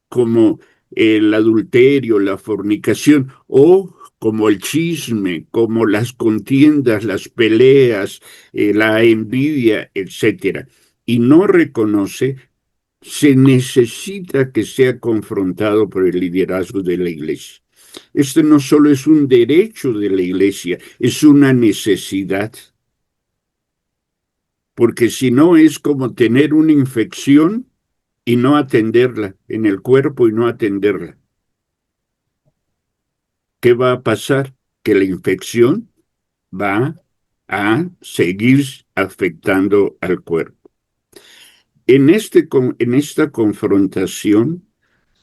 como el adulterio, la fornicación o como el chisme, como las contiendas, las peleas, la envidia, etcétera, y no reconoce, se necesita que sea confrontado por el liderazgo de la iglesia. Este no solo es un derecho de la iglesia, es una necesidad. Porque si no es como tener una infección y no atenderla en el cuerpo y no atenderla. ¿Qué va a pasar? Que la infección va a seguir afectando al cuerpo. En esta confrontación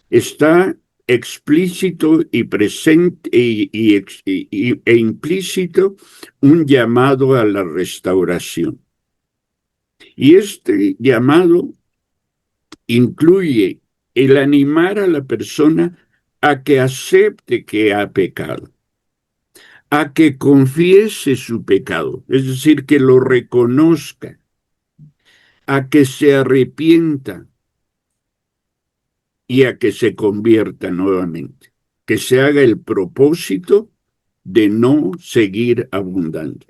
está explícito y presente e implícito un llamado a la restauración. Y este llamado incluye el animar a la persona a que acepte que ha pecado, a que confiese su pecado, es decir, que lo reconozca, a que se arrepienta y a que se convierta nuevamente, que se haga el propósito de no seguir abundando.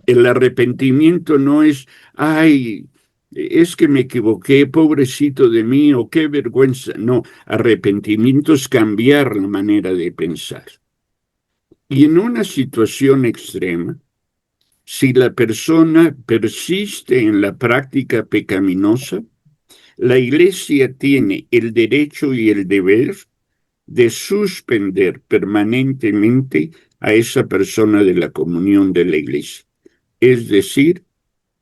El arrepentimiento no es, ay, es que me equivoqué, pobrecito de mí, o qué vergüenza. No, arrepentimiento es cambiar la manera de pensar. Y en una situación extrema, si la persona persiste en la práctica pecaminosa, la Iglesia tiene el derecho y el deber de suspender permanentemente a esa persona de la comunión de la Iglesia. Es decir,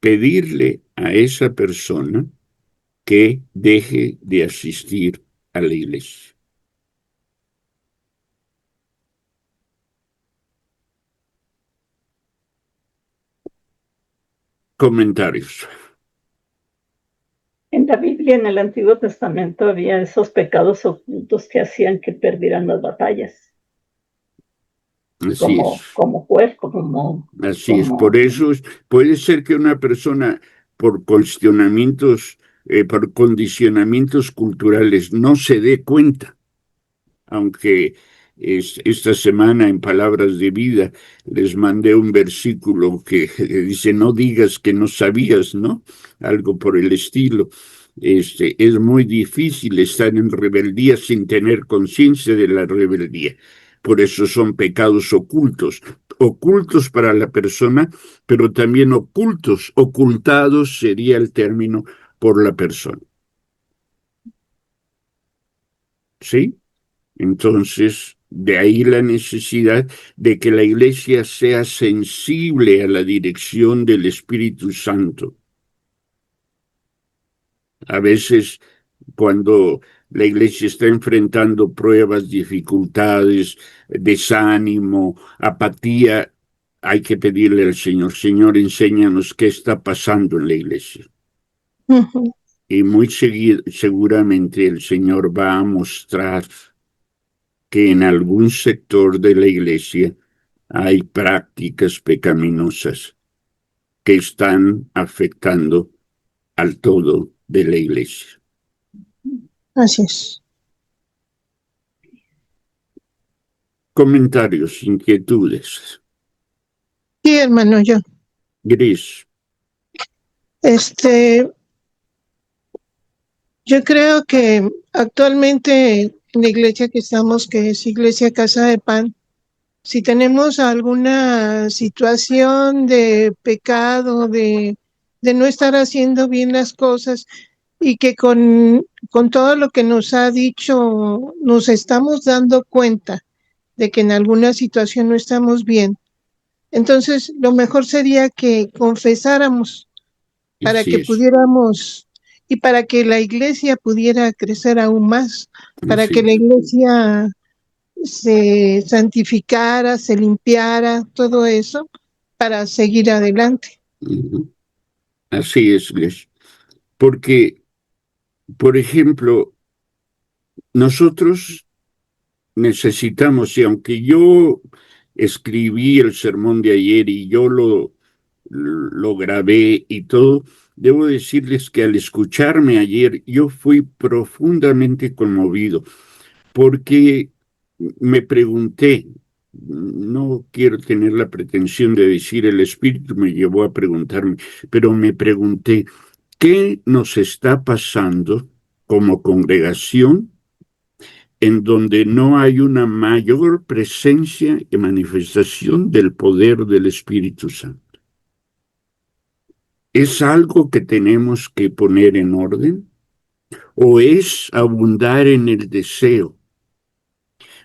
pedirle a esa persona que deje de asistir a la iglesia. Comentarios. En la Biblia, en el Antiguo Testamento, había esos pecados ocultos que hacían que perdieran las batallas. Así es. Como puerco, como... Así es. Por eso puede ser que una persona, por condicionamientos culturales, no se dé cuenta, aunque esta semana en Palabras de Vida les mandé un versículo que dice, no digas que no sabías, ¿no? Algo por el estilo. Es muy difícil estar en rebeldía sin tener conciencia de la rebeldía. Por eso son pecados ocultos para la persona, pero también ocultados sería el término por la persona. ¿Sí? Entonces, de ahí la necesidad de que la iglesia sea sensible a la dirección del Espíritu Santo. A veces, cuando la iglesia está enfrentando pruebas, dificultades, desánimo, apatía, hay que pedirle al Señor, Señor, enséñanos qué está pasando en la iglesia. Y muy seguramente el Señor va a mostrar que en algún sector de la iglesia hay prácticas pecaminosas que están afectando al todo de la iglesia. Así es. Comentarios, inquietudes. Sí, hermano, yo. Gris. Yo creo que actualmente en la iglesia que estamos, que es Iglesia Casa de Pan, si tenemos alguna situación de pecado, de no estar haciendo bien las cosas, y que con todo lo que nos ha dicho nos estamos dando cuenta de que en alguna situación no estamos bien, entonces lo mejor sería que confesáramos para Así que es. pudiéramos y para que la iglesia pudiera crecer aún más, para Así que la es. iglesia se santificara, se limpiara, todo eso, para seguir adelante. Así es, Gris. Porque, por ejemplo, nosotros necesitamos, y aunque yo escribí el sermón de ayer y yo lo grabé y todo, debo decirles que al escucharme ayer yo fui profundamente conmovido porque me pregunté, no quiero tener la pretensión de decir el Espíritu me llevó a preguntarme, pero me pregunté, ¿qué nos está pasando como congregación en donde no hay una mayor presencia y manifestación del poder del Espíritu Santo? ¿Es algo que tenemos que poner en orden? ¿O es abundar en el deseo?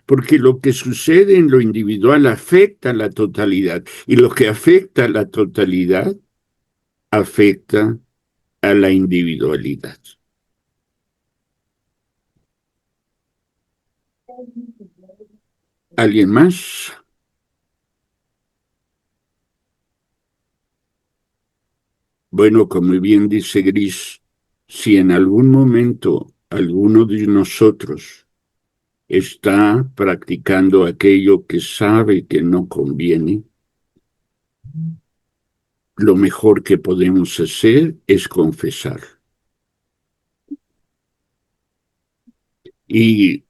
Porque lo que sucede en lo individual afecta a la totalidad, y lo que afecta a la totalidad afecta a la individualidad. ¿Alguien más? Bueno, como bien dice Gris, si en algún momento alguno de nosotros está practicando aquello que sabe que no conviene, lo mejor que podemos hacer es confesar. Y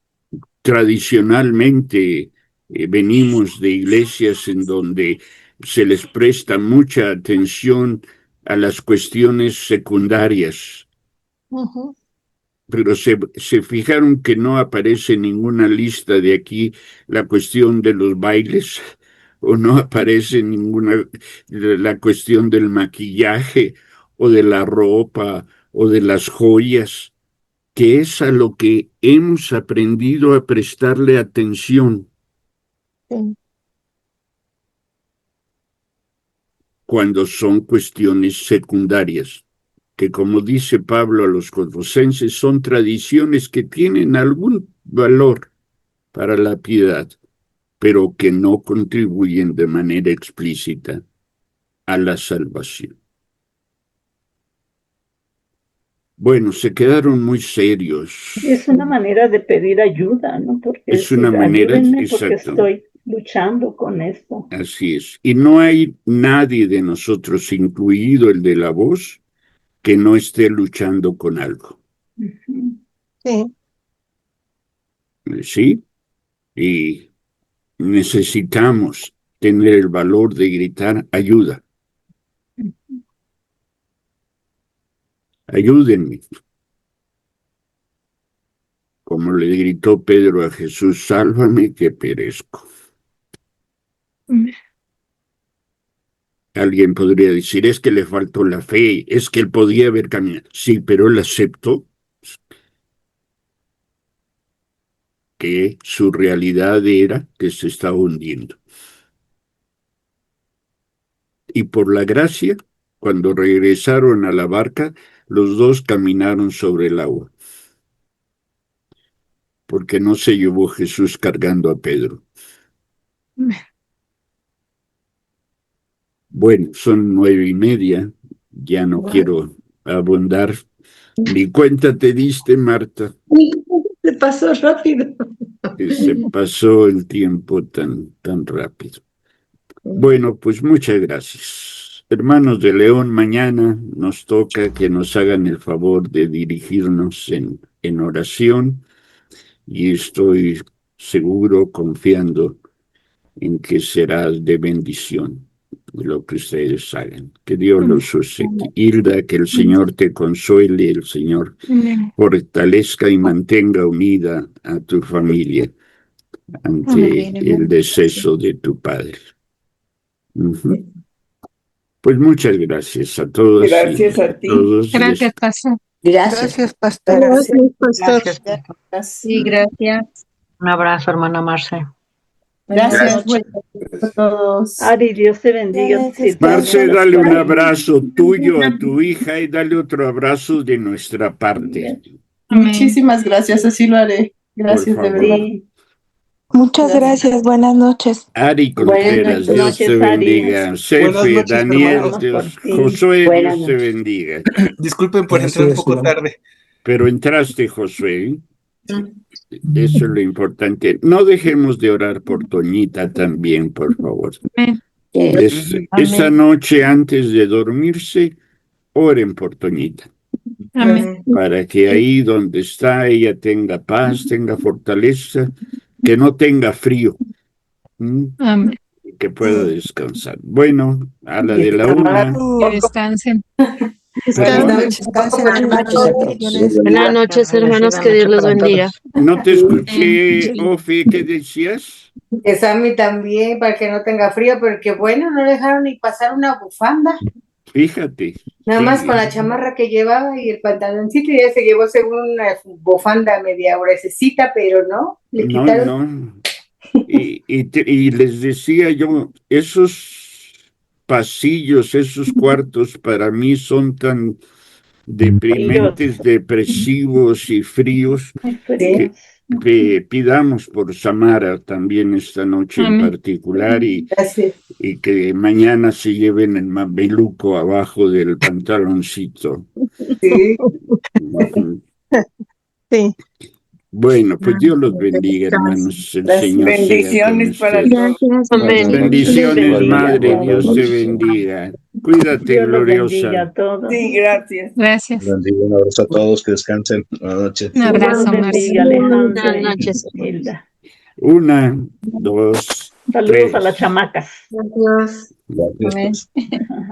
tradicionalmente venimos de iglesias en donde se les presta mucha atención a las cuestiones secundarias. Pero se fijaron que no aparece en ninguna lista de aquí la cuestión de los bailes, o no aparece ninguna la cuestión del maquillaje, o de la ropa, o de las joyas, que es a lo que hemos aprendido a prestarle atención. Sí. Cuando son cuestiones secundarias, que como dice Pablo a los colosenses, son tradiciones que tienen algún valor para la piedad, pero que no contribuyen de manera explícita a la salvación. Bueno, se quedaron muy serios. Es una manera de pedir ayuda, ¿no? Porque Es una decir, manera, ayúdenme porque exacto. estoy luchando con esto. Así es. Y no hay nadie de nosotros, incluido el de la voz, que no esté luchando con algo. Sí. ¿Sí? Y necesitamos tener el valor de gritar ayuda. Ayúdenme. Como le gritó Pedro a Jesús, sálvame que perezco. Alguien podría decir, es que le faltó la fe, es que él podía haber caminado. Sí, pero él aceptó que su realidad era que se estaba hundiendo. Y por la gracia, cuando regresaron a la barca, los dos caminaron sobre el agua. Porque no se llevó Jesús cargando a Pedro. Bueno, son 9:30, ya no quiero abundar. Ni cuenta te diste, Marta. Se pasó rápido. Se pasó el tiempo tan rápido. Bueno, pues muchas gracias. Hermanos de León, mañana nos toca que nos hagan el favor de dirigirnos en oración y estoy seguro, confiando en que será de bendición lo que ustedes hagan. Que Dios los use. Hilda, que el Señor te consuele, el Señor fortalezca y mantenga unida a tu familia ante el deceso de tu padre. Pues muchas gracias a todos. Gracias a ti. Gracias, pastor. Gracias, pastor. Gracias, pastor. Gracias. Sí, gracias. Un abrazo, hermana Marce. Gracias a todos. Ari, Dios te bendiga. Marce, dale un abrazo tuyo a tu hija y dale otro abrazo de nuestra parte. Muchísimas gracias, así lo haré. Gracias, Por de favor. verdad. Muchas gracias. Buenas noches. Ari Contreras, Buenas Dios te noches, Ari. bendiga. Sefe, Buenas noches, Daniel, hermanos. Dios, Por ti. Josué, Buenas Dios te noches. bendiga. Disculpen por entrar un poco tarde. Pero entraste, Josué. Eso es lo importante. No dejemos de orar por Toñita también, por favor. Esa noche antes de dormirse, oren por Toñita. Amén. Para que ahí donde está ella tenga paz, tenga fortaleza, que no tenga frío. Amén. Y que pueda descansar. Bueno, a la de la una. Que descansen. Buenas noches. Buenas noches, hermanos, que Dios los bendiga. No te escuché, Ofi, ¿qué decías? Que Sammy también, para que no tenga frío, pero que bueno, no dejaron ni pasar una bufanda. Fíjate. Nada sí. más con la chamarra que llevaba y el pantaloncito, y ya se llevó según una bufanda media gruesecita, pero no, le quitaron. No. Y les decía yo, esos pasillos, esos cuartos para mí son tan deprimentes, depresivos y fríos, que pidamos por Samara también esta noche en particular y que mañana se lleven el mameluco abajo del pantaloncito. Sí. Sí. Bueno, pues Dios los bendiga, hermanos. El Las Señor bendiciones sea para con ustedes. todos. Bendiciones, Madre, Dios te bendiga. Cuídate, Dios los bendiga gloriosa. a todos. Sí, gracias. Gracias. Un abrazo a todos, que descansen. Buenas noches. Un abrazo, Dios bendiga, Marce. Alejandra. Buenas noches. Hilda. 1, 2, Saludos 3. a las chamacas. Adiós. Gracias. Amén.